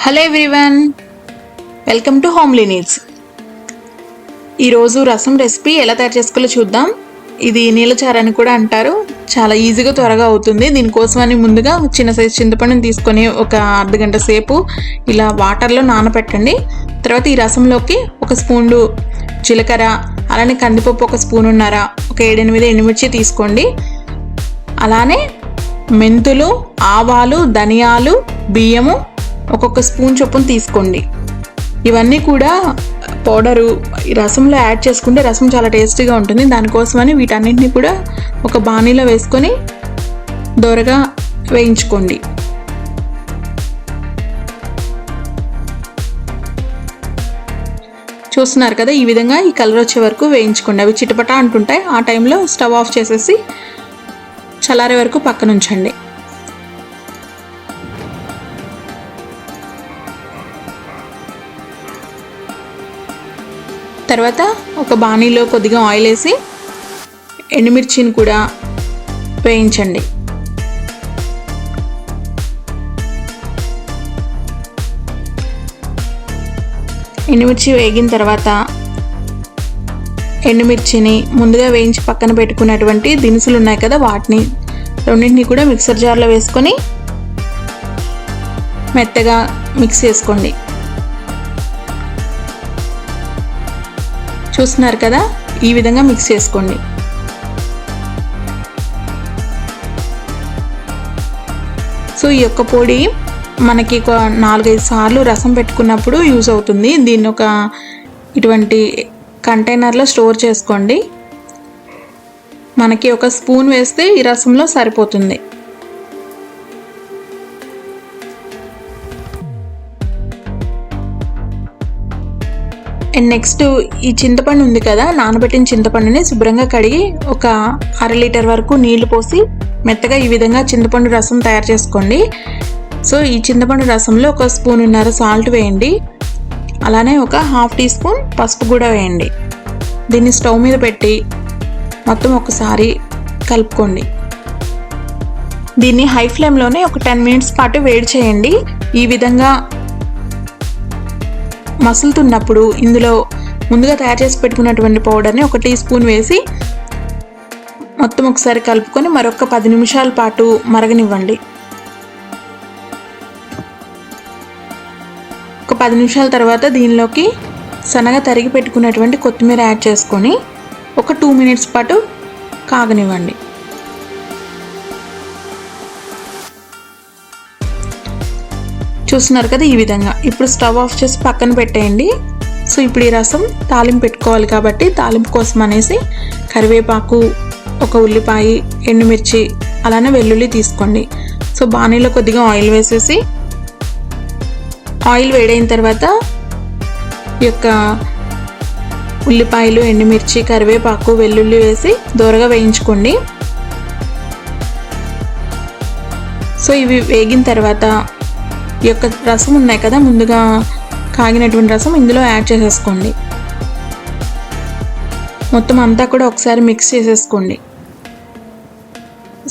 Hello everyone, welcome to homely needs. ఈరోజు రసం recipe ఎలా తయారు చేసుకోవాలో చూద్దాం. ఇది నీళ్ళచారు అని కూడా అంటారు. చాలా ఈజీగా త్వరగా అవుతుంది. దీనికోసమని ముందుగా చిన్న సైజు చింతపండుని తీసుకొని ఒక అర్ధ గంట సేపు ఇలా వాటర్లో నానబెట్టండి. తర్వాత ఈ రసంలోకి ఒక స్పూన్ జీలకర్ర, అలానే కందిపప్పు ఒక స్పూనున్నర, ఒక 7-8 ఎండుమిర్చి తీసుకోండి. అలానే మెంతులు, ఆవాలు, ధనియాలు, బియ్యము ఒక్కొక్క స్పూన్ చొప్పున తీసుకోండి. ఇవన్నీ కూడా పౌడరు రసంలో యాడ్ చేసుకుంటే రసం చాలా టేస్టీగా ఉంటుంది. దానికోసమని వీటన్నింటినీ కూడా ఒక బాణీలో వేసుకొని దోరగా వేయించుకోండి. చూస్తున్నారు కదా, ఈ విధంగా ఈ కలర్ వచ్చే వరకు వేయించుకోండి. అవి చిటపటా అంటుంటాయి. ఆ టైంలో స్టవ్ ఆఫ్ చేసేసి చల్లారే వరకు పక్కన ఉంచండి. తర్వాత ఒక బాణీలో కొద్దిగా ఆయిల్ వేసి ఎండుమిర్చిని కూడా వేయించండి. ఎండుమిర్చి వేగిన తర్వాత ఎండుమిర్చిని ముందుగా వేయించి పక్కన పెట్టుకున్నటువంటి దినుసులు ఉన్నాయి కదా, వాటిని రెండింటిని కూడా మిక్సర్ జార్లో వేసుకొని మెత్తగా మిక్స్ చేసుకోండి. చూస్తున్నారు కదా, ఈ విధంగా మిక్స్ చేసుకోండి. సో ఈ యొక్క పొడి మనకి ఒక 4-5 సార్లు రసం పెట్టుకున్నప్పుడు యూజ్ అవుతుంది. దీన్ని ఒక ఇటువంటి కంటైనర్లో స్టోర్ చేసుకోండి. మనకి ఒక స్పూన్ వేస్తే ఈ రసంలో సరిపోతుంది. అండ్ నెక్స్ట్ ఈ చింతపండు ఉంది కదా, నానబెట్టిన చింతపండుని శుభ్రంగా కడిగి ఒక 1/2 లీటర్ వరకు నీళ్లు పోసి మెత్తగా ఈ విధంగా చింతపండు రసం తయారు చేసుకోండి. సో ఈ చింతపండు రసంలో ఒక 1.5 స్పూన్ సాల్ట్ వేయండి. అలానే ఒక 1/2 టీ స్పూన్ పసుపు కూడా వేయండి. దీన్ని స్టవ్ మీద పెట్టి మొత్తం ఒకసారి కలుపుకోండి. దీన్ని హై ఫ్లేమ్లోనే ఒక 10 మినిట్స్ పాటు వేడి చేయండి. ఈ విధంగా మసులుతున్నప్పుడు ఇందులో ముందుగా తయారు చేసి పెట్టుకున్నటువంటి పౌడర్ని ఒక టీ స్పూన్ వేసి మొత్తం ఒకసారి కలుపుకొని మరొక 10 నిమిషాల పాటు మరగనివ్వండి. ఒక 10 నిమిషాల తర్వాత దీనిలోకి సన్నగా తరిగి పెట్టుకున్నటువంటి కొత్తిమీర యాడ్ చేసుకొని ఒక 2 మినిట్స్ పాటు కాగనివ్వండి. చూస్తున్నారు కదా, ఈ విధంగా. ఇప్పుడు స్టవ్ ఆఫ్ చేసి పక్కన పెట్టేయండి. సో ఇప్పుడు ఈ రసం తాలింపు పెట్టుకోవాలి కాబట్టి తాలింపు కోసం అనేసి కరివేపాకు, ఒక ఉల్లిపాయ, ఎండుమిర్చి, అలానే వెల్లుల్లి తీసుకోండి. సో బాణీలో కొద్దిగా ఆయిల్ వేసేసి ఆయిల్ వేడైన తర్వాత ఈ యొక్క ఉల్లిపాయలు, ఎండుమిర్చి, కరివేపాకు, వెల్లుల్లి వేసి దోరగా వేయించుకోండి. సో ఇవి వేగిన తర్వాత ఈ యొక్క రసం ఉన్నాయి కదా, ముందుగా కాగినటువంటి రసం ఇందులో యాడ్ చేసేసుకోండి. మొత్తం అంతా కూడా ఒకసారి మిక్స్ చేసేసుకోండి.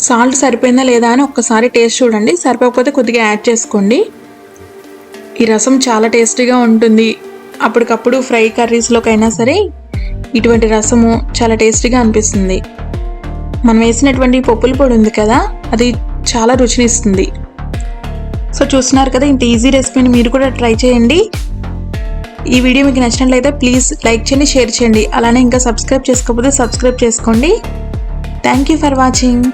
సాల్ట్ సరిపోయిందా లేదా అని ఒక్కసారి టేస్ట్ చూడండి. సరిపోకపోతే కొద్దిగా యాడ్ చేసుకోండి. ఈ రసం చాలా టేస్టీగా ఉంటుంది. అప్పటికప్పుడు ఫ్రై కర్రీస్లోకైనా సరే ఇటువంటి రసము చాలా టేస్టీగా అనిపిస్తుంది. మనం వేసినటువంటి పప్పుల పొడి ఉంది కదా, అది చాలా రుచినిస్తుంది. సో చూస్తున్నారు కదా, ఇంత ఈజీ రెసిపీని మీరు కూడా ట్రై చేయండి. ఈ వీడియో మీకు నచ్చినట్లయితే ప్లీజ్ లైక్ చేయండి, షేర్ చేయండి. అలానే ఇంకా సబ్స్క్రైబ్ చేసుకోకపోతే సబ్స్క్రైబ్ చేసుకోండి. Thank you for watching.